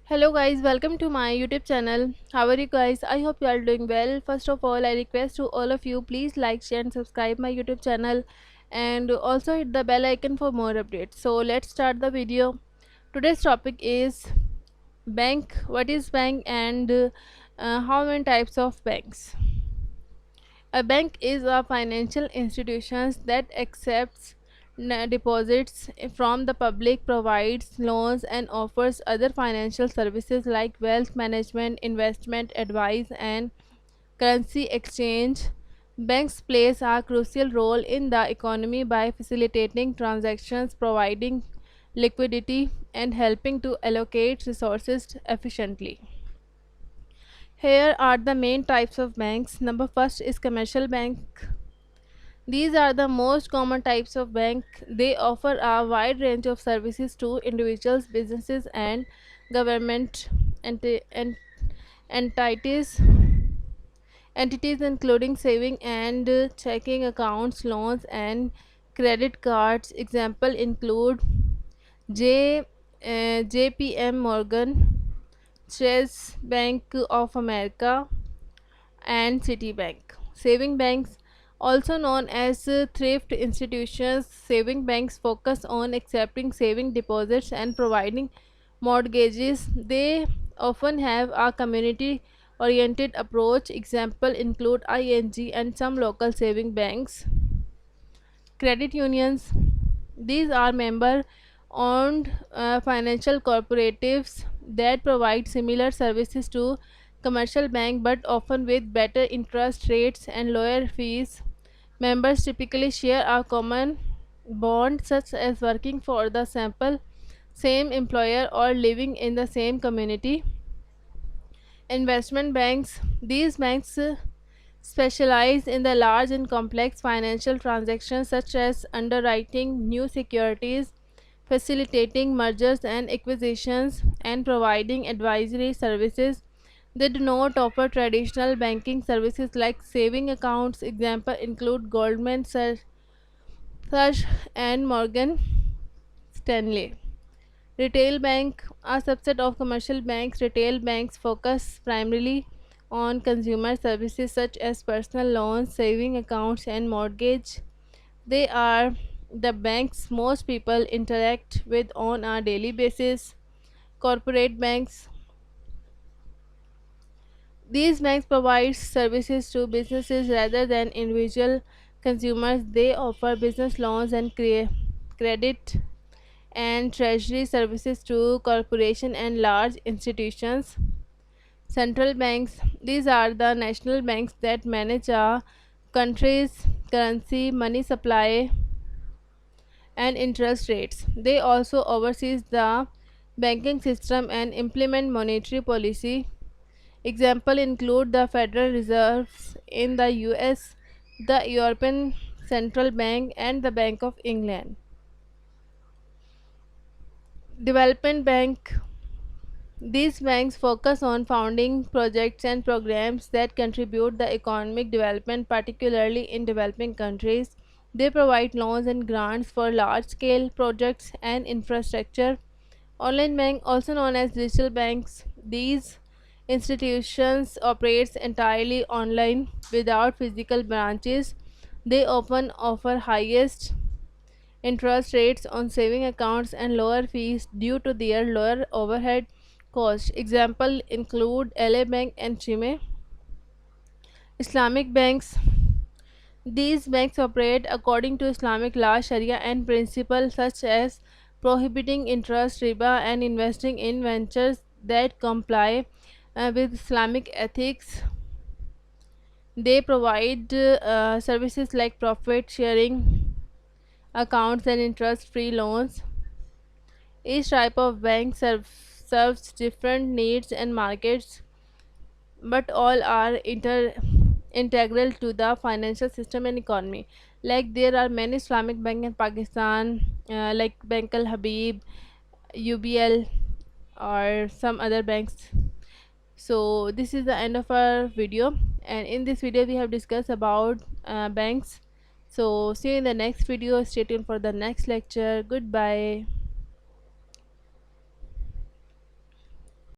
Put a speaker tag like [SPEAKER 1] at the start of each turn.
[SPEAKER 1] Hello guys, welcome to my YouTube channel. How are you guys? I hope you are doing well. First of all, I request to all of you please like, share and subscribe my YouTube channel and also hit the bell icon for more updates. So let's start the video. Today's topic is bank. What is bank and how many types of banks? A bank is a financial institution that accepts deposits from the public, provides loans, and offers other financial services like wealth management, investment advice, and currency exchange. Banks plays a crucial role in the economy by facilitating transactions, providing liquidity, and helping to allocate resources efficiently. Here are the main types of banks. Number first is commercial bank. These are the most common types of bank. They offer a wide range of services to individuals, businesses, and government enti- en- entities. Entities including saving and checking accounts, loans, and credit cards. Example include J, JPM Morgan, Chase Bank of America, and Citibank. Saving banks, also known as thrift institutions, saving banks focus on accepting saving deposits and providing mortgages. They often have a community oriented approach. Example include ING and some local saving banks. Credit unions, these are member owned financial cooperatives that provide similar services to commercial bank but often with better interest rates and lower fees. Members typically share a common bond such as working for the sample same employer or living in the same community. Investment banks, these banks specialize in the large and complex financial transactions such as underwriting new securities, facilitating mergers and acquisitions, and providing advisory services. They do not offer traditional banking services like saving accounts. Examples include Goldman Sachs and Morgan Stanley. Retail bank, a subset of commercial banks. Retail banks focus primarily on consumer services such as personal loans, saving accounts, and mortgage. They are the banks most people interact with on a daily basis. Corporate banks, these banks provide services to businesses rather than individual consumers. They offer business loans and credit and treasury services to corporations and large institutions. Central banks, these are the national banks that manage a country's currency, money supply, and interest rates. They also oversee the banking system and implement monetary policy. Examples include the Federal Reserve in the US, the European Central Bank, and the Bank of England. Development Bank, these banks focus on funding projects and programs that contribute the economic development, particularly in developing countries. They provide loans and grants for large-scale projects and infrastructure. Online bank, also known as digital banks, these institutions operates entirely online without physical branches. They often offer highest interest rates on saving accounts and lower fees due to their lower overhead costs. Example include LA Bank and Chime. Islamic banks, these banks operate according to Islamic law, Sharia, and principles such as prohibiting interest, riba, and investing in ventures that comply with Islamic ethics. They provide services like profit sharing accounts and interest free loans. Each type of bank serves different needs and markets, but all are integral to the financial system and economy. Like there are many Islamic banks in Pakistan, like Bank Al Habib, UBL, or some other banks. So this is the end of our video, and in this video we have discussed about banks. So see you in the next video. Stay tuned for the next lecture. Goodbye.